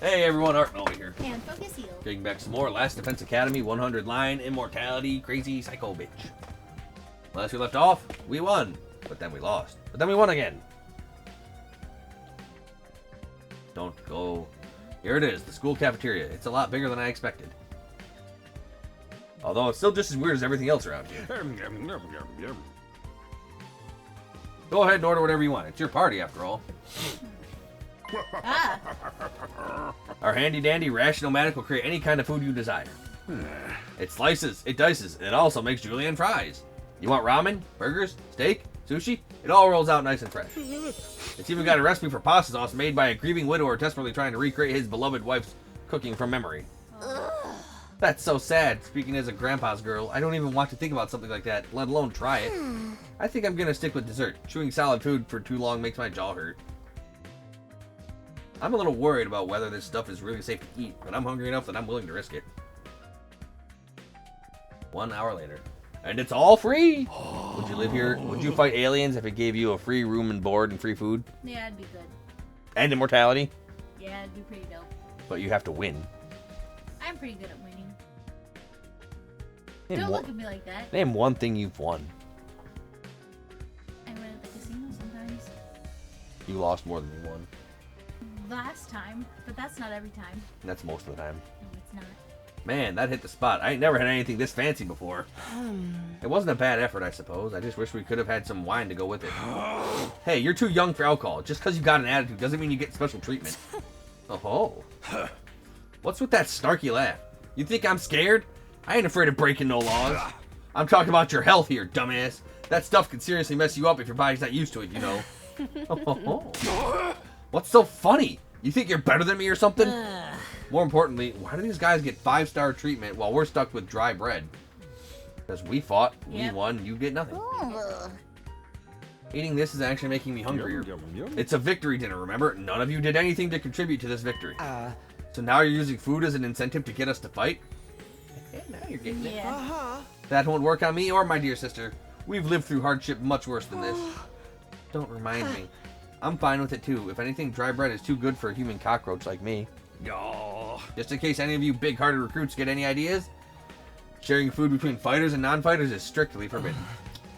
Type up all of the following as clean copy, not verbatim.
Hey everyone, Art over here. And Focus Heal. Getting back some more Last Defense Academy 100 line immortality crazy psycho bitch. Last we left off, we won, but then we lost. But then we won again. Don't go. Here it is, the school cafeteria. It's a lot bigger than I expected. Although it's still just as weird as everything else around here. Go ahead and order whatever you want. It's your party after all. Our handy-dandy ration-o-matic will create any kind of food you desire. It slices, it dices, and it also makes julienne fries. You want ramen, burgers, steak, sushi? It all rolls out nice and fresh. It's even got a recipe for pasta sauce made by a grieving widower desperately trying to recreate his beloved wife's cooking from memory. That's so sad. Speaking as a grandpa's girl, I don't even want to think about something like that, let alone try it. I think I'm gonna stick with dessert. Chewing solid food for too long makes my jaw hurt. I'm a little worried about whether this stuff is really safe to eat, but I'm hungry enough that I'm willing to risk it. 1 hour later. And it's all free! Would you live here? Would you fight aliens if it gave you a free room and board and free food? Yeah, it'd be good. And immortality? Yeah, it'd be pretty dope. But you have to win. I'm pretty good at winning. Name Don't one, look at me like that. Name one thing you've won. I win at the casino sometimes. You lost more than you won. Last time, but that's not every time. And that's most of the time. No, it's not. Man, that hit the spot. I ain't never had anything this fancy before. It wasn't a bad effort, I suppose. I just wish we could have had some wine to go with it. Hey, you're too young for alcohol. Just because you got an attitude doesn't mean you get special treatment. Oh. What's with that snarky laugh? You think I'm scared? I ain't afraid of breaking no laws. I'm talking about your health here, dumbass. That stuff can seriously mess you up if your body's not used to it, you know. What's so funny? You think you're better than me or something? More importantly, why do these guys get 5-star treatment while we're stuck with dry bread? Because we fought, we won, you get nothing. Eating this is actually making me hungrier. It's a victory dinner, remember? None of you did anything to contribute to this victory. So now you're using food as an incentive to get us to fight? Now you're getting it. That won't work on me or my dear sister. We've lived through hardship much worse than this. Don't remind me. I'm fine with it too. If anything, dry bread is too good for a human cockroach like me. Just in case any of you big-hearted recruits get any ideas, sharing food between fighters and non-fighters is strictly forbidden.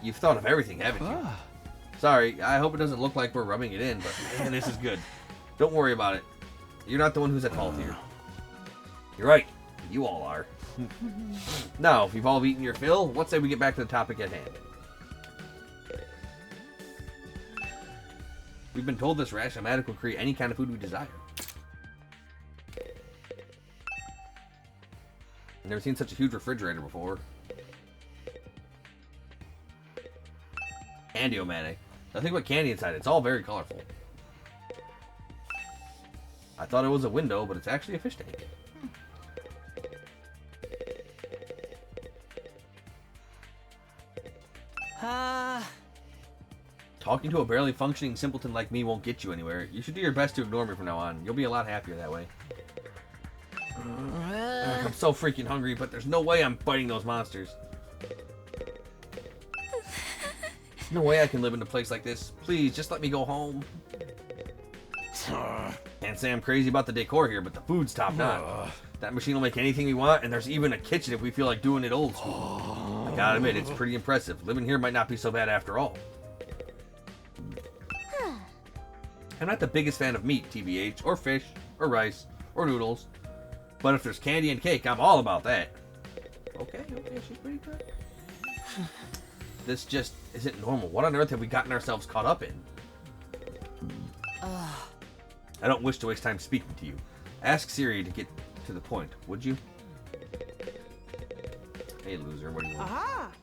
You've thought of everything, haven't you? Sorry, I hope it doesn't look like we're rubbing it in, but man, this is good. Don't worry about it. You're not the one who's at fault here. You're right. You all are. Now, if you've all eaten your fill, let's say we get back to the topic at hand. We've been told this ration-o-matic will create any kind of food we desire. I've never seen such a huge refrigerator before. Candy-o-matic. Nothing but candy inside. It's all very colorful. I thought it was a window, but it's actually a fish tank. Talking to a barely functioning simpleton like me won't get you anywhere. You should do your best to ignore me from now on. You'll be a lot happier that way. I'm so freaking hungry, but there's no way I'm fighting those monsters. There's no way I can live in a place like this. Please, just let me go home. Can't say I'm crazy about the decor here, but the food's top notch. That machine will make anything we want, and there's even a kitchen if we feel like doing it old school. I gotta admit, it's pretty impressive. Living here might not be so bad after all. I'm not the biggest fan of meat, TBH, or fish, or rice, or noodles. But if there's candy and cake, I'm all about that. Okay, she's pretty good. This just isn't normal. What on earth have we gotten ourselves caught up in? I don't wish to waste time speaking to you. Ask Siri to get to the point, would you? Hey, loser, what do you want?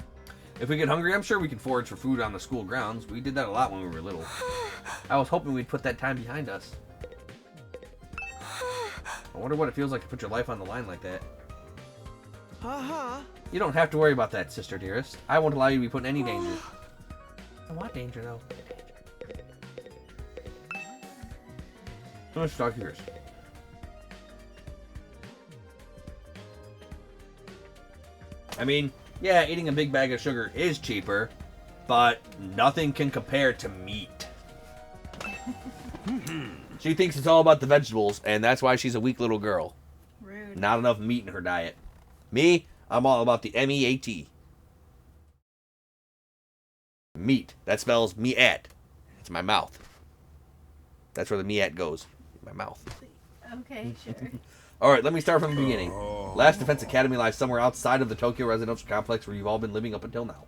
If we get hungry, I'm sure we can forage for food on the school grounds. We did that a lot when we were little. I was hoping we'd put that time behind us. I wonder what it feels like to put your life on the line like that. You don't have to worry about that, sister dearest. I won't allow you to be put in any danger. I want danger, though. Let's talk yours. I mean, yeah, eating a big bag of sugar is cheaper, but nothing can compare to meat. She thinks it's all about the vegetables, and that's why she's a weak little girl. Rude. Not enough meat in her diet. Me, I'm all about the MEAT. Meat. That spells me-at. It's my mouth. That's where the me-at goes. My mouth. Okay, sure. Alright, let me start from the beginning. Last Defense Academy lies somewhere outside of the Tokyo residential complex where you've all been living up until now.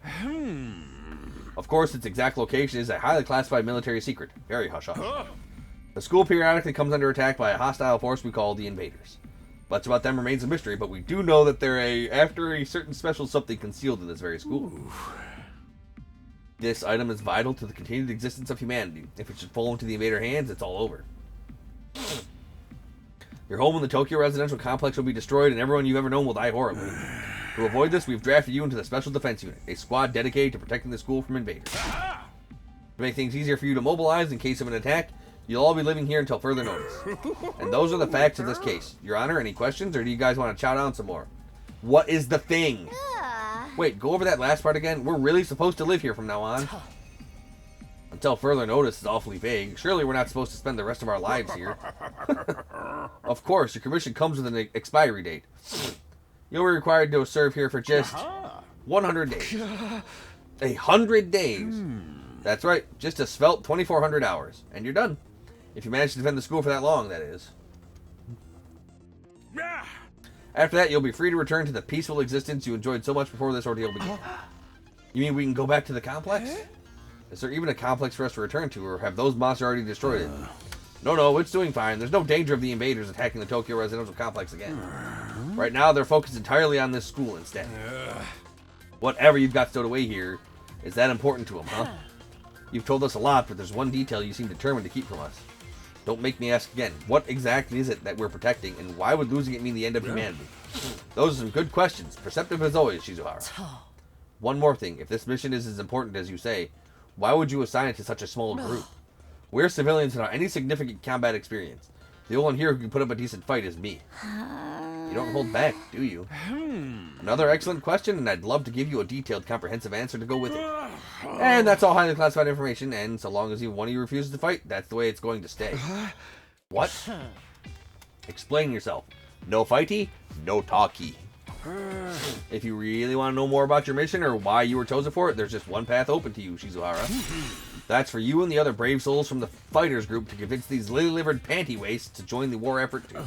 Of course, its exact location is a highly classified military secret. Very hush-hush. The school periodically comes under attack by a hostile force we call the Invaders. Much about them remains a mystery, but we do know that they're after a certain special something concealed in this very school. This item is vital to the continued existence of humanity. If it should fall into the invader hands, it's all over. Your home in the Tokyo residential complex will be destroyed, and everyone you've ever known will die horribly. To avoid this, we've drafted you into the Special Defense Unit, a squad dedicated to protecting the school from invaders. To make things easier for you to mobilize in case of an attack, you'll all be living here until further notice. And those are the facts of this case. Your Honor, any questions, or do you guys want to chow down some more? What is the thing? Wait, go over that last part again. We're really supposed to live here from now on. Until further notice is awfully vague. Surely we're not supposed to spend the rest of our lives here. Of course, your commission comes with an expiry date. You'll be required to serve here for just 100 days. 100 days. That's right, just a svelte 2,400 hours. And you're done. If you manage to defend the school for that long, that is. After that, you'll be free to return to the peaceful existence you enjoyed so much before this ordeal began. You mean we can go back to the complex? Is there even a complex for us to return to, or have those monsters already destroyed it? No, it's doing fine. There's no danger of the invaders attacking the Tokyo residential complex again. Right now, they're focused entirely on this school instead. Whatever you've got stowed away here, is that important to them, huh? You've told us a lot, but there's one detail you seem determined to keep from us. Don't make me ask again. What exactly is it that we're protecting, and why would losing it mean the end of humanity? Those are some good questions. Perceptive as always, Shizuhara. One more thing. If this mission is as important as you say, why would you assign it to such a small group? We're civilians without any significant combat experience. The only one here who can put up a decent fight is me. You don't hold back, do you? Another excellent question, and I'd love to give you a detailed, comprehensive answer to go with it. And that's all highly classified information, and so long as one of you refuses to fight, that's the way it's going to stay. What? Explain yourself. No fighty, no talkie. If you really want to know more about your mission or why you were chosen for it, there's just one path open to you, Shizuhara. That's for you and the other brave souls from the fighters group to convince these lily-livered panty wastes to join the war effort too.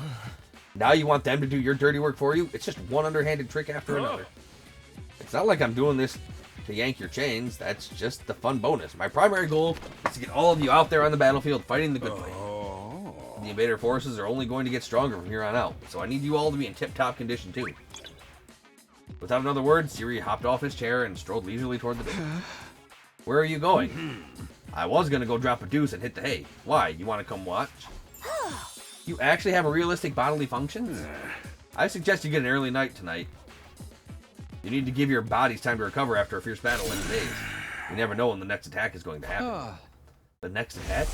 Now you want them to do your dirty work for you? It's just one underhanded trick after another. It's not like I'm doing this to yank your chains. That's just the fun bonus. My primary goal is to get all of you out there on the battlefield fighting the good fight. The invader forces are only going to get stronger from here on out, so I need you all to be in tip-top condition too. Without another word, Siri hopped off his chair and strolled leisurely toward the door. Where are you going? I was going to go drop a deuce and hit the hay. Why? You want to come watch? You actually have a realistic bodily function? I suggest you get an early night tonight. You need to give your bodies time to recover after a fierce battle in days. You never know when the next attack is going to happen. The next attack?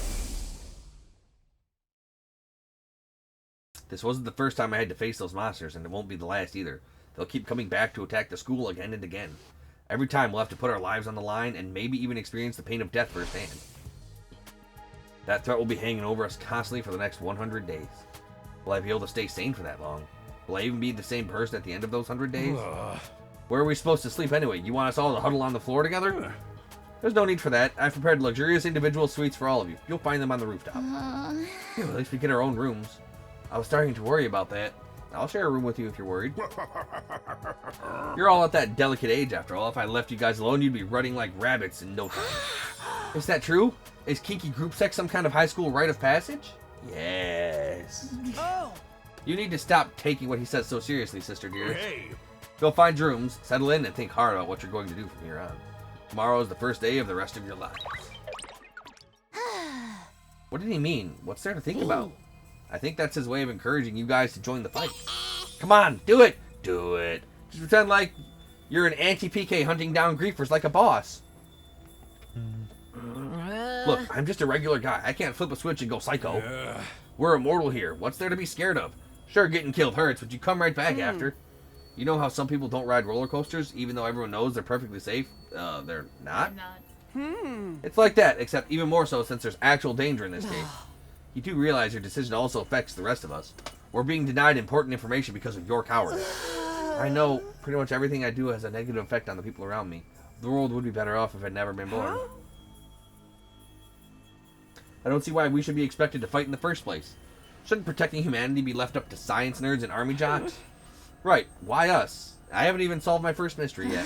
This wasn't the first time I had to face those monsters, and it won't be the last either. They'll keep coming back to attack the school again and again. Every time we'll have to put our lives on the line and maybe even experience the pain of death firsthand. That threat will be hanging over us constantly for the next 100 days. Will I be able to stay sane for that long? Will I even be the same person at the end of those 100 days? Where are we supposed to sleep anyway? You want us all to huddle on the floor together? There's no need for that. I've prepared luxurious individual suites for all of you. You'll find them on the rooftop. Yeah, at least we get our own rooms. I was starting to worry about that. I'll share a room with you if you're worried. You're all at that delicate age, after all. If I left you guys alone, you'd be running like rabbits in no time. Is that true? Is kinky group sex some kind of high school rite of passage? Yes. You need to stop taking what he says so seriously, sister dear. Go find your rooms, settle in, and think hard about what you're going to do from here on. Tomorrow is the first day of the rest of your lives. What did he mean? What's there to think about? I think that's his way of encouraging you guys to join the fight. Come on, do it! Do it! Just pretend like you're an anti-PK hunting down griefers like a boss. Look, I'm just a regular guy. I can't flip a switch and go psycho. We're immortal here. What's there to be scared of? Sure, getting killed hurts, but you come right back after. You know how some people don't ride roller coasters, even though everyone knows they're perfectly safe? They're not? I'm not. It's like that, except even more so since there's actual danger in this case. You do realize your decision also affects the rest of us. We're being denied important information because of your cowardice. I know pretty much everything I do has a negative effect on the people around me. The world would be better off if I'd never been born. I don't see why we should be expected to fight in the first place. Shouldn't protecting humanity be left up to science nerds and army jocks? Right, why us? I haven't even solved my first mystery yet.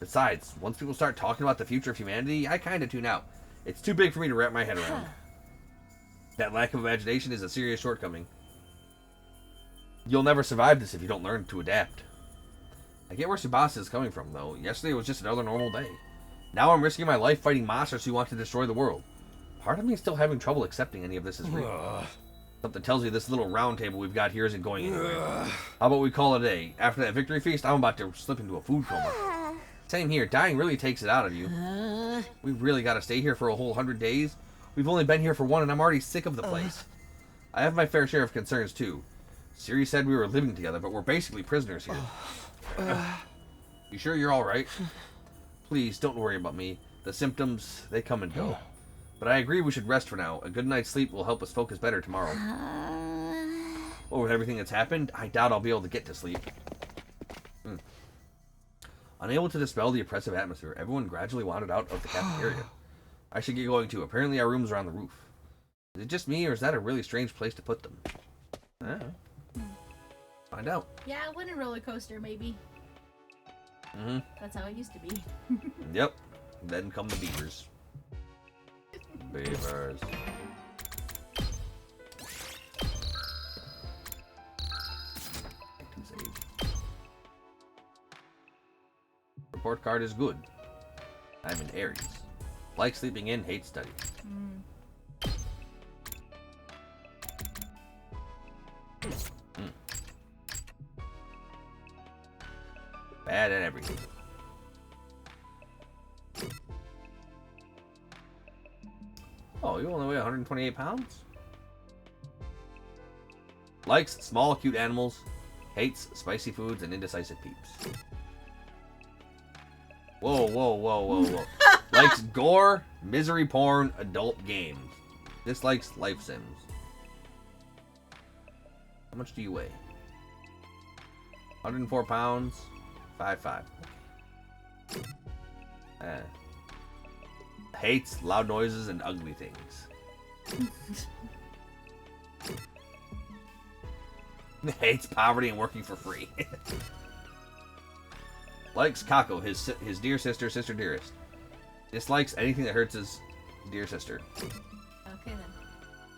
Besides, once people start talking about the future of humanity, I kinda tune out. It's too big for me to wrap my head around. That lack of imagination is a serious shortcoming. You'll never survive this if you don't learn to adapt. I get where Tsubasa is coming from, though. Yesterday was just another normal day. Now I'm risking my life fighting monsters who want to destroy the world. Part of me is still having trouble accepting any of this is real. Something tells me this little round table we've got here isn't going anywhere. How about we call it a day? After that victory feast, I'm about to slip into a food coma. Same here. Dying really takes it out of you. We really got to stay here for a whole 100 days? We've only been here for one, and I'm already sick of the place. I have my fair share of concerns, too. Siri said we were living together, but we're basically prisoners here. You sure you're all right? Please, don't worry about me. The symptoms, they come and go. But I agree we should rest for now. A good night's sleep will help us focus better tomorrow. Well, with everything that's happened, I doubt I'll be able to get to sleep. Unable to dispel the oppressive atmosphere, everyone gradually wandered out of the cafeteria. I should get going too. Apparently our rooms are on the roof. Is it just me, or is that a really strange place to put them? I don't know. Find out. Yeah, wooden roller coaster, maybe. That's how it used to be. Yep. Then come the beavers. Beavers. Report card is good. I'm an Aries. Like sleeping in, hate study. Bad at everything. Oh, you only weigh 128 pounds? Likes small, cute animals. Hates spicy foods and indecisive peeps. Whoa, whoa, whoa, whoa, whoa. Likes gore, misery porn, adult games. Dislikes life sims. How much do you weigh? 104 pounds. 5'5". Hates loud noises and ugly things. Hates poverty and working for free. Likes Kako, his dear sister, sister dearest. Dislikes anything that hurts his dear sister. Okay then.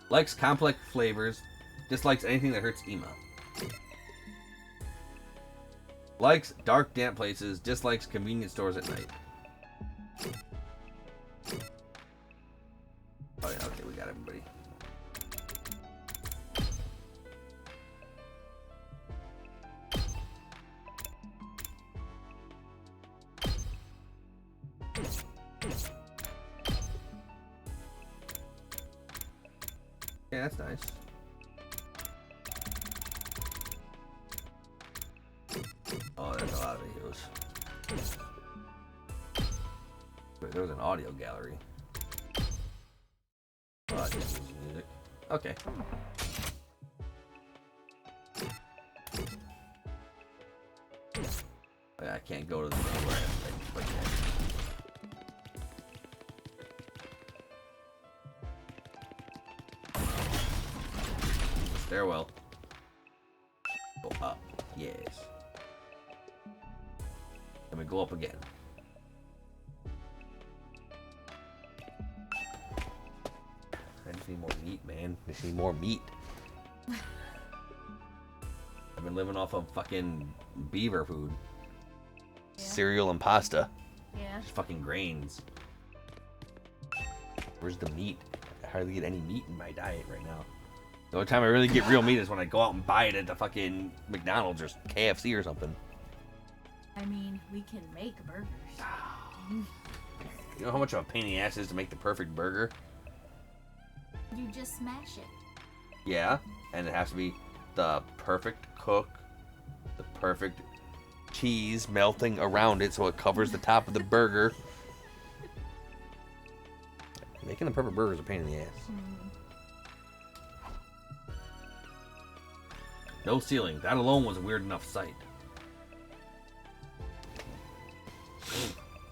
Likes complex flavors. Dislikes anything that hurts Ima. Likes dark, damp places. Dislikes convenience stores at night. Oh yeah, okay, we got everybody. Yeah, that's nice. Oh, there's a lot of videos. Wait, there was an audio gallery. Oh, I just use music. Okay. Oh, yeah, I can't go to the thing where I have to like that. Stairwell. Go up. Yes. Then we go up again. I just need more meat, man. I just need more meat. I've been living off of fucking beaver food. Yeah. Cereal and pasta. Yeah. Just fucking grains. Where's the meat? I hardly get any meat in my diet right now. The only time I really get real meat is when I go out and buy it at the fucking McDonald's or KFC or something. I mean, we can make burgers. You know how much of a pain in the ass it is to make the perfect burger? You just smash it. Yeah, and it has to be the perfect cook, the perfect cheese melting around it so it covers the top of the burger. Making the perfect burger is a pain in the ass. No ceiling. That alone was a weird enough sight.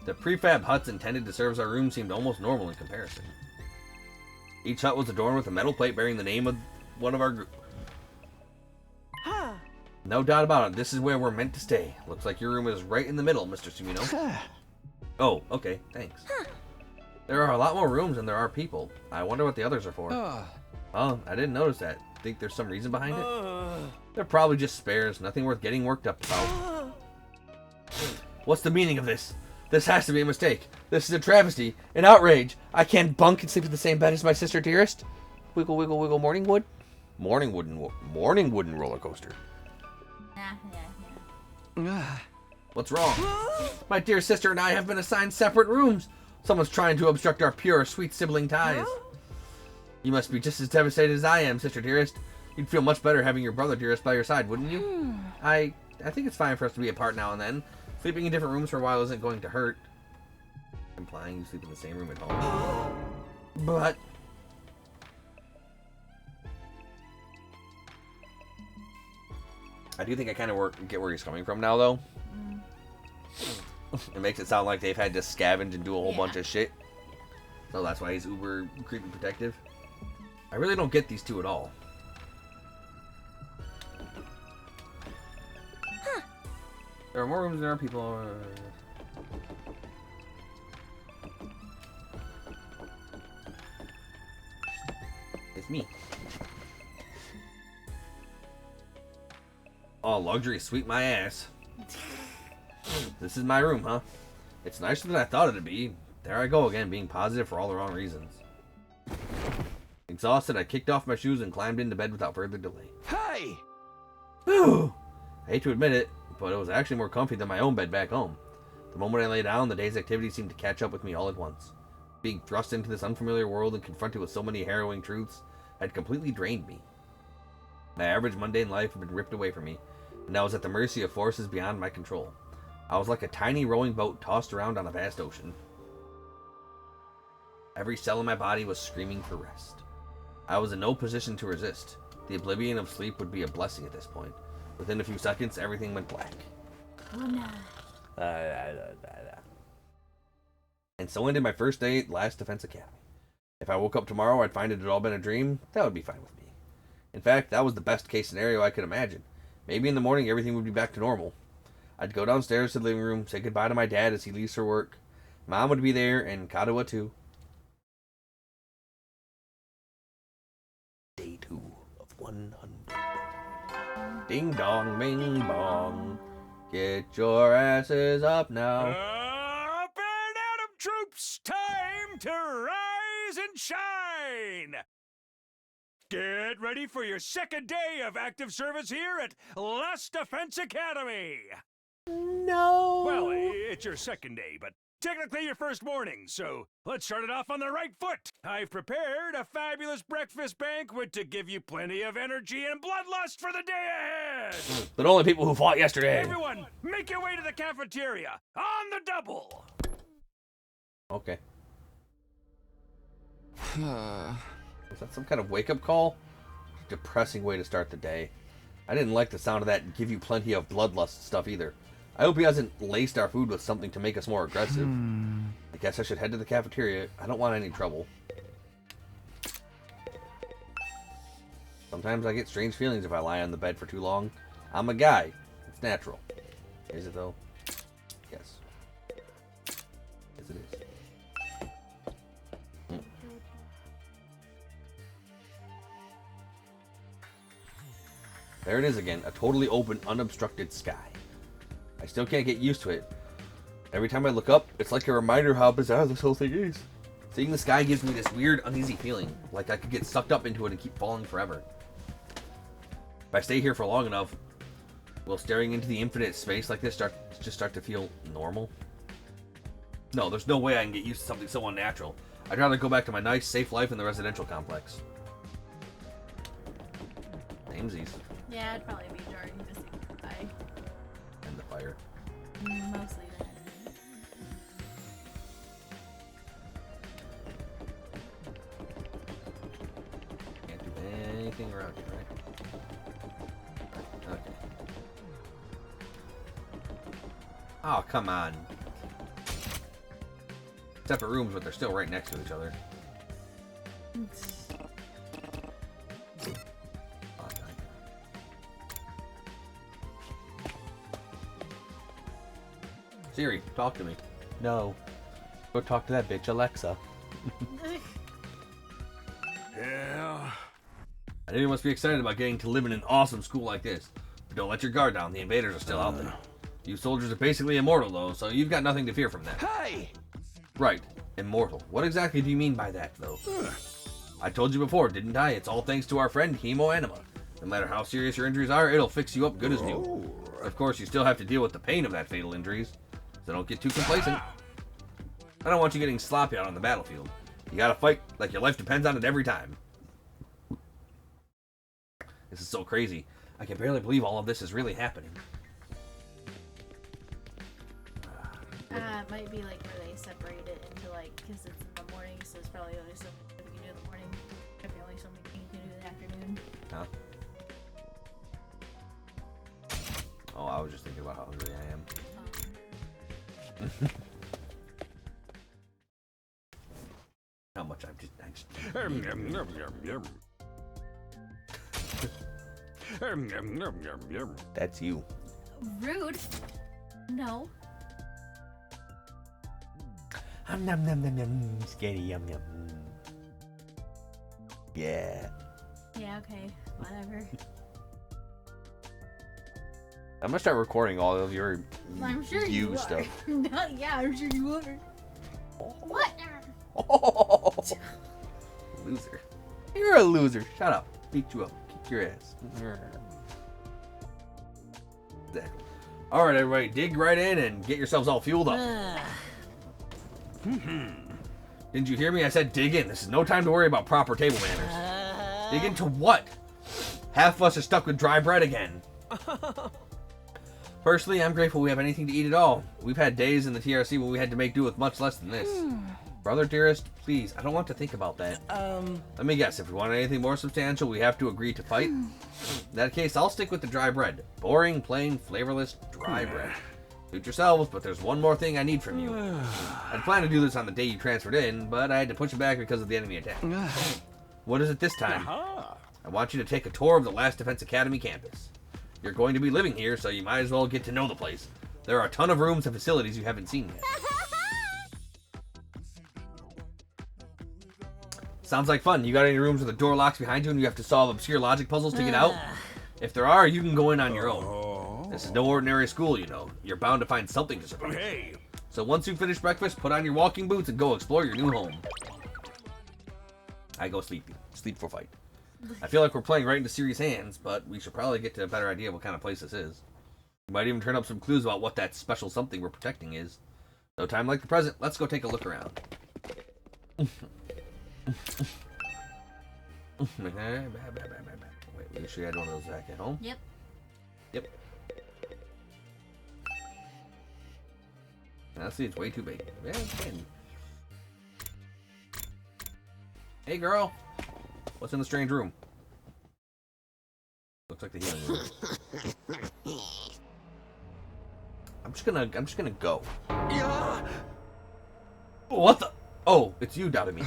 The prefab huts intended to serve as our room seemed almost normal in comparison. Each hut was adorned with a metal plate bearing the name of one of our group. No doubt about it, this is where we're meant to stay. Looks like your room is right in the middle, Mr. Sumino. Oh, okay, thanks. There are a lot more rooms than there are people. I wonder what the others are for. Oh, I didn't notice that. Think there's some reason behind it? They're probably just spares, nothing worth getting worked up about. What's the meaning of this? This has to be a mistake. This is a travesty, an outrage. I can't bunk and sleep in the same bed as my sister dearest. Wiggle, wiggle, wiggle, morningwood. Morningwood roller coaster. What's wrong? My dear sister and I have been assigned separate rooms. Someone's trying to obstruct our pure, sweet sibling ties. You must be just as devastated as I am, sister dearest. You'd feel much better having your brother dearest by your side, wouldn't you? I think it's fine for us to be apart now and then. Sleeping in different rooms for a while isn't going to hurt. Implying you sleep in the same room at home. But I do think I kind of get where he's coming from now, though. It makes it sound like they've had to scavenge and do a whole bunch of shit. So that's why he's uber creepy protective. I really don't get these two at all. There are more rooms than there are people. It's me. Oh, luxury sweep my ass. This is my room, huh? It's nicer than I thought it'd be. There I go again, being positive for all the wrong reasons. Exhausted, I kicked off my shoes and climbed into bed without further delay. Hey! Whew! I hate to admit it, but it was actually more comfy than my own bed back home. The moment I lay down, the day's activity seemed to catch up with me all at once. Being thrust into this unfamiliar world and confronted with so many harrowing truths had completely drained me. My average mundane life had been ripped away from me, and I was at the mercy of forces beyond my control. I was like a tiny rowing boat tossed around on a vast ocean. Every cell in my body was screaming for rest. I was in no position to resist. The oblivion of sleep would be a blessing at this point. Within a few seconds, everything went black. Oh, no. And so ended my first day at Last Defense Academy. If I woke up tomorrow, I'd find it had all been a dream. That would be fine with me. In fact, that was the best case scenario I could imagine. Maybe in the morning, everything would be back to normal. I'd go downstairs to the living room, say goodbye to my dad as he leaves for work. Mom would be there, and Kadawa too. Day 2 of 100. Ding dong, bing bong. Get your asses up now. Up and at 'em, troops! Time to rise and shine! Get ready for your second day of active service here at Last Defense Academy! No. Well, it's your second day, but technically your first morning, so let's start it off on the right foot. I've prepared a fabulous breakfast banquet to give you plenty of energy and bloodlust for the day ahead! But only people who fought yesterday. Everyone, make your way to the cafeteria, on the double! Okay. Was that some kind of wake-up call? Depressing way to start the day. I didn't like the sound of that give you plenty of bloodlust stuff either. I hope he hasn't laced our food with something to make us more aggressive. I guess I should head to the cafeteria. I don't want any trouble. Sometimes I get strange feelings if I lie on the bed for too long. I'm a guy. It's natural. Is it though? Yes. Yes it is. There it is again, a totally open, unobstructed sky. I still can't get used to it. Every time I look up, it's like a reminder how bizarre this whole thing is. Seeing the sky gives me this weird, uneasy feeling, like I could get sucked up into it and keep falling forever. If I stay here for long enough, will staring into the infinite space like this start to feel normal? No, there's no way I can get used to something so unnatural. I'd rather go back to my nice, safe life in the residential complex. Namesies. Yeah, it'd probably be jarring to say goodbye. And the fire. Mostly that. Can't do anything around here, right? Oh, come on. Separate rooms, but they're still right next to each other. Siri, talk to me. No. Go talk to that bitch, Alexa. Yeah. I know you must be excited about getting to live in an awesome school like this. But don't let your guard down. The invaders are still out there. You soldiers are basically immortal, though, so you've got nothing to fear from them. Hey! Right. Immortal. What exactly do you mean by that, though? I told you before, didn't I? It's all thanks to our friend, Hemo Anima. No matter how serious your injuries are, it'll fix you up good as new. Of course, you still have to deal with the pain of that fatal injuries, so don't get too complacent. I don't want you getting sloppy out on the battlefield. You gotta fight like your life depends on it every time. This is so crazy. I can barely believe all of this is really happening. It might be like where they separate it into like, because it's in the morning, so it's probably only so much you can do in the morning. Maybe only so many things you can do in the afternoon. Huh? Oh, I was just thinking about how hungry I am. How much I'm just That's you. Rude. No. Nom nom nom nom, skinny yum yum. Yeah. Yeah. Okay. Whatever. I'm gonna start recording all of your I'm sure you stuff. No, yeah, I'm sure you are. What? Oh, loser. You're a loser. Shut up. Beat you up. Kick your ass. Exactly. All right, everybody, dig right in and get yourselves all fueled up. Didn't you hear me? I said dig in. This is no time to worry about proper table manners. Dig into what? Half of us are stuck with dry bread again. Personally, I'm grateful we have anything to eat at all. We've had days in the TRC when we had to make do with much less than this. Brother dearest, please, I don't want to think about that. Let me guess, if we want anything more substantial, we have to agree to fight? In that case, I'll stick with the dry bread. Boring, plain, flavorless, dry bread. Suit yourselves, but there's one more thing I need from you. I'd planned to do this on the day you transferred in, but I had to push it back because of the enemy attack. What is it this time? I want you to take a tour of the Last Defense Academy campus. You're going to be living here, so you might as well get to know the place. There are a ton of rooms and facilities you haven't seen yet. Sounds like fun. You got any rooms where the door locks behind you and you have to solve obscure logic puzzles to get out? If there are, you can go in on your own. This is no ordinary school, you know. You're bound to find something to surprise. Hey. So once you finish breakfast, put on your walking boots and go explore your new home. I go sleepy. Sleep for fight. I feel like we're playing right into Siri's hands, but we should probably get to a better idea of what kind of place this is. We might even turn up some clues about what that special something we're protecting is. No time like the present. Let's go take a look around. Wait, make sure you had one of those back at home. Yep. Yep. Now see, it's way too big. Yeah, it's fine. Hey, girl. What's in the strange room? Looks like the healing room. I'm just gonna go. What the? Oh, it's you, Doubting.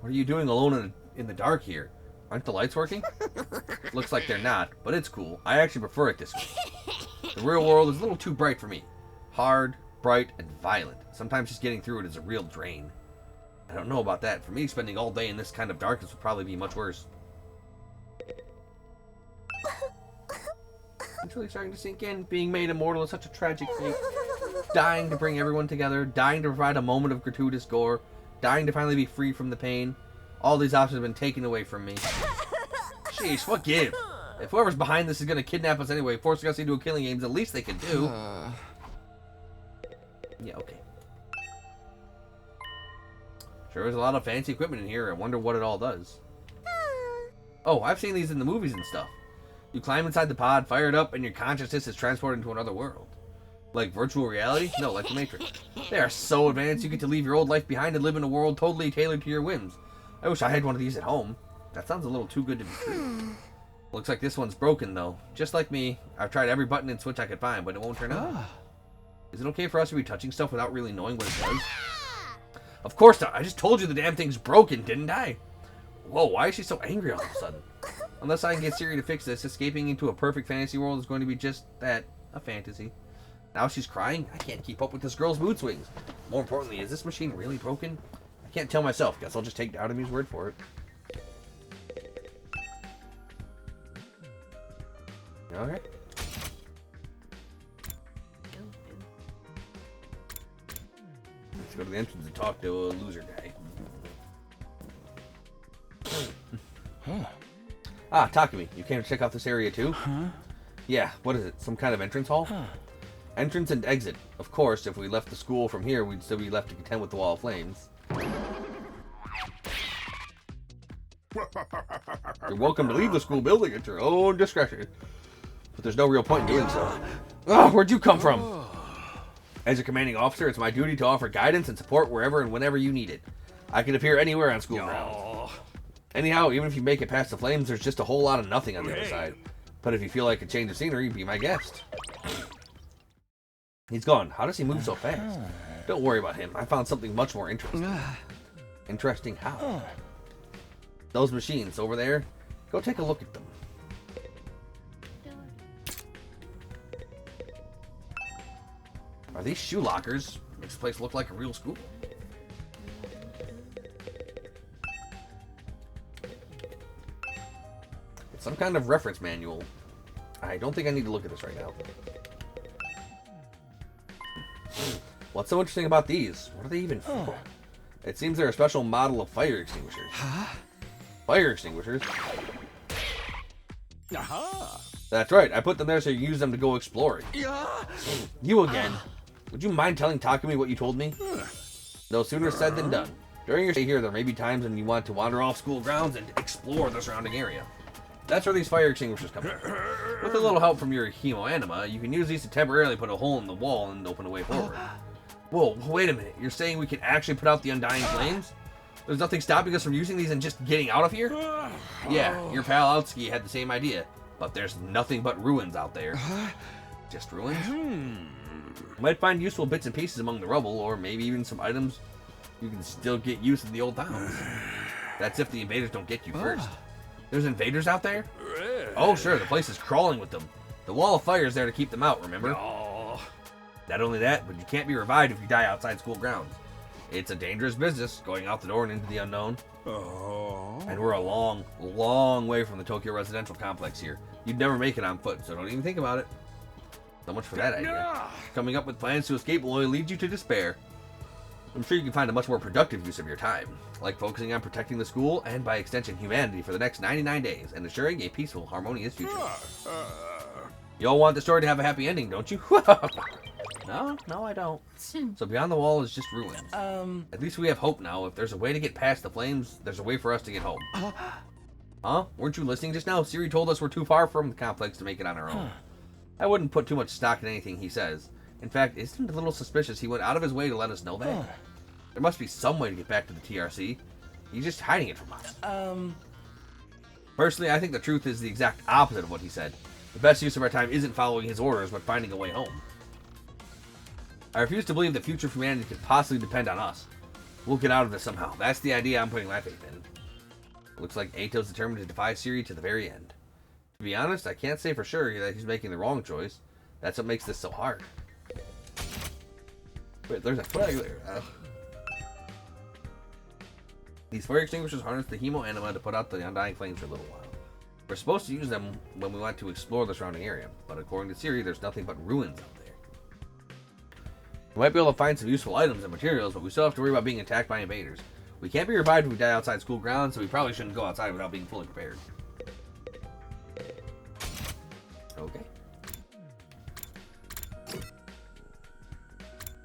What are you doing alone in the dark here? Aren't the lights working? Looks like they're not, but it's cool. I actually prefer it this way. The real world is a little too bright for me. Hard, bright, and violent. Sometimes just getting through it is a real drain. I don't know about that. For me, spending all day in this kind of darkness would probably be much worse. It's really starting to sink in. Being made immortal is such a tragic fate. Dying to bring everyone together. Dying to provide a moment of gratuitous gore. Dying to finally be free from the pain. All these options have been taken away from me. Sheesh, what give? If whoever's behind this is going to kidnap us anyway, forcing us into a killing game, the least they could do. Yeah, okay. Sure is a lot of fancy equipment in here. I wonder what it all does. Oh, I've seen these in the movies and stuff. You climb inside the pod, fire it up, and your consciousness is transported into another world. Like virtual reality? No, like the Matrix. They are so advanced you get to leave your old life behind and live in a world totally tailored to your whims. I wish I had one of these at home. That sounds a little too good to be true. Looks like this one's broken, though. Just like me, I've tried every button and switch I could find, but it won't turn on. Is it okay for us to be touching stuff without really knowing what it does? Of course not. I just told you the damn thing's broken, didn't I? Whoa, why is she so angry all of a sudden? Unless I can get Siri to fix this, escaping into a perfect fantasy world is going to be just that, a fantasy. Now she's crying? I can't keep up with this girl's mood swings. More importantly, is this machine really broken? I can't tell myself. Guess I'll just take Dowdamy's word for it. Alright. Let's go to the entrance and talk to a loser guy. Ah, Takumi, you came to check out this area too? Yeah, what is it? Some kind of entrance hall? Entrance and exit. Of course, if we left the school from here, we'd still be left to contend with the wall of flames. You're welcome to leave the school building at your own discretion. But there's no real point in doing so. Oh, where'd you come from? As a commanding officer, it's my duty to offer guidance and support wherever and whenever you need it. I can appear anywhere on school grounds. Anyhow, even if you make it past the flames, there's just a whole lot of nothing on the other side. But if you feel like a change of scenery, be my guest. He's gone. How does he move so fast? Don't worry about him. I found something much more interesting. Interesting how? Those machines over there, go take a look at them. Are these shoe lockers? Makes the place look like a real school. It's some kind of reference manual. I don't think I need to look at this right now. What's so interesting about these? What are they even for? It seems they're a special model of fire extinguishers. Fire extinguishers? That's right. I put them there so you use them to go exploring. You again. Would you mind telling Takumi what you told me? No sooner said than done. During your stay here, there may be times when you want to wander off school grounds and explore the surrounding area. That's where these fire extinguishers come in. With a little help from your hemoanima, you can use these to temporarily put a hole in the wall and open a way forward. Whoa, wait a minute. You're saying we can actually put out the undying flames? There's nothing stopping us from using these and just getting out of here? Yeah, your pal Outski had the same idea. But there's nothing but ruins out there. Just ruins? You might find useful bits and pieces among the rubble, or maybe even some items you can still get use of the old towns. That's if the invaders don't get you first. There's invaders out there? Oh sure, the place is crawling with them. The wall of fire is there to keep them out, remember? Not only that, but you can't be revived if you die outside school grounds. It's a dangerous business, going out the door and into the unknown. And we're a long, long way from the Tokyo residential complex here. You'd never make it on foot, so don't even think about it. So much for that idea. Coming up with plans to escape will only lead you to despair. I'm sure you can find a much more productive use of your time, like focusing on protecting the school and, by extension, humanity for the next 99 days and assuring a peaceful, harmonious future. You all want the story to have a happy ending, don't you? No, I don't. So beyond the wall is just ruins. At least we have hope now. If there's a way to get past the flames, there's a way for us to get home. Huh? Weren't you listening just now? Siri told us we're too far from the complex to make it on our own. I wouldn't put too much stock in anything he says. In fact, isn't it a little suspicious he went out of his way to let us know that? There must be some way to get back to the TRC. He's just hiding it from us. Personally, I think the truth is the exact opposite of what he said. The best use of our time isn't following his orders, but finding a way home. I refuse to believe the future of humanity could possibly depend on us. We'll get out of this somehow. That's the idea I'm putting my faith in. Looks like Ato's determined to defy Siri to the very end. To be honest, I can't say for sure that he's making the wrong choice. That's what makes this so hard. Wait, there's a flag there. These fire extinguishers harness the hemoanima to put out the undying flames for a little while. We're supposed to use them when we want to explore the surrounding area, but according to Siri, there's nothing but ruins out there. We might be able to find some useful items and materials, but we still have to worry about being attacked by invaders. We can't be revived if we die outside school grounds, so we probably shouldn't go outside without being fully prepared. Okay.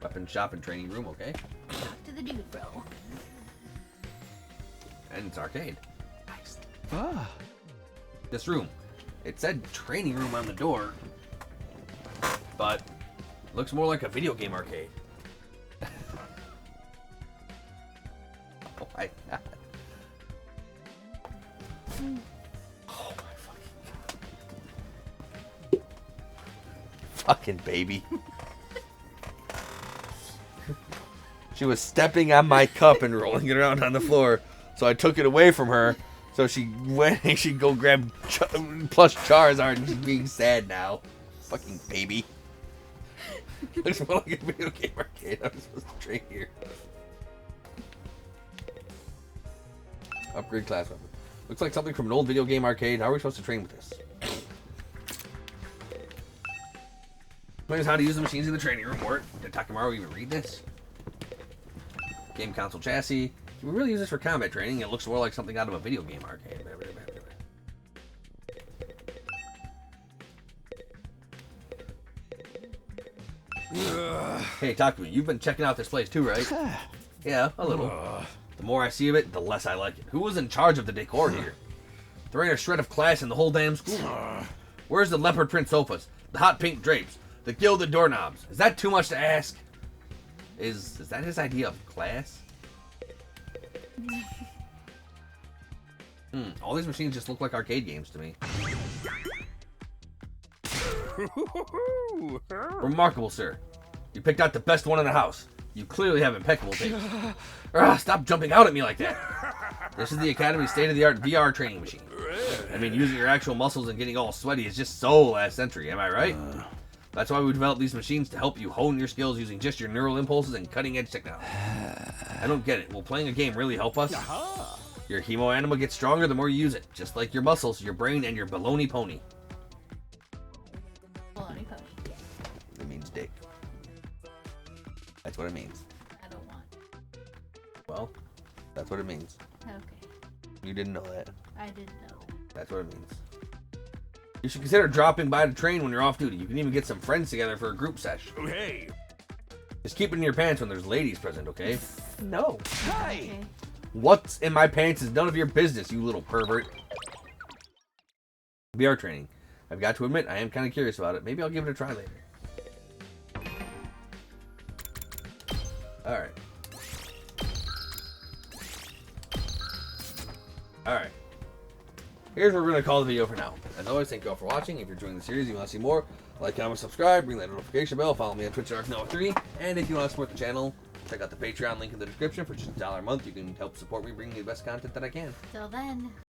Weapon shop and training room, okay. Talk to the dude, bro. And it's arcade. Nice. This room. It said training room on the door, but looks more like a video game arcade. Oh my god. Oh my fucking god. Fucking baby. She was stepping on my cup and rolling it around on the floor. So I took it away from her. So she went and she'd go grab plush Charizard and she's being sad now. Fucking baby. Looks more like a video game arcade. I'm supposed to train here. Upgrade class weapon. Looks like something from an old video game arcade. How are we supposed to train with this? Explain us how to use the machines in the training room. Or did Takamaru even read this? Game console chassis. Can we really use this for combat training? It looks more like something out of a video game arcade. Hey, Takumi, you've been checking out this place too, right? Yeah, a little. The more I see of it, the less I like it. Who was in charge of the decor here? There ain't a shred of class in the whole damn school. Where's the leopard print sofas? The hot pink drapes? The gilded doorknobs? Is that too much to ask? Is that his idea of class? All these machines just look like arcade games to me. Remarkable, sir. You picked out the best one in the house. You clearly have impeccable taste. Stop jumping out at me like that. This is the Academy's state-of-the-art VR training machine. I mean, using your actual muscles and getting all sweaty is just so last century, am I right? That's why we developed these machines to help you hone your skills using just your neural impulses and cutting-edge technology. I don't get it. Will playing a game really help us? Your hemo animal gets stronger the more you use it, just like your muscles, your brain, and your baloney pony. Baloney pony. It means dick. That's what it means. I don't want. Well, that's what it means. Okay. You didn't know that. I didn't know. That's what it means. You should consider dropping by to train when you're off duty. You can even get some friends together for a group sesh. Hey. Just keep it in your pants when there's ladies present, okay? No. Hi. Okay. What's in my pants is none of your business, you little pervert. VR training. I've got to admit, I am kind of curious about it. Maybe I'll give it a try later. Alright. Alright. Here's where we're going to call the video for now. As always, thank you all for watching. If you're enjoying the series, you want to see more, like, comment, subscribe, ring that notification bell, follow me on Twitch at ArkNoah3, and if you want to support the channel, check out the Patreon link in the description. For just $1 a month, you can help support me bringing you the best content that I can. Till then.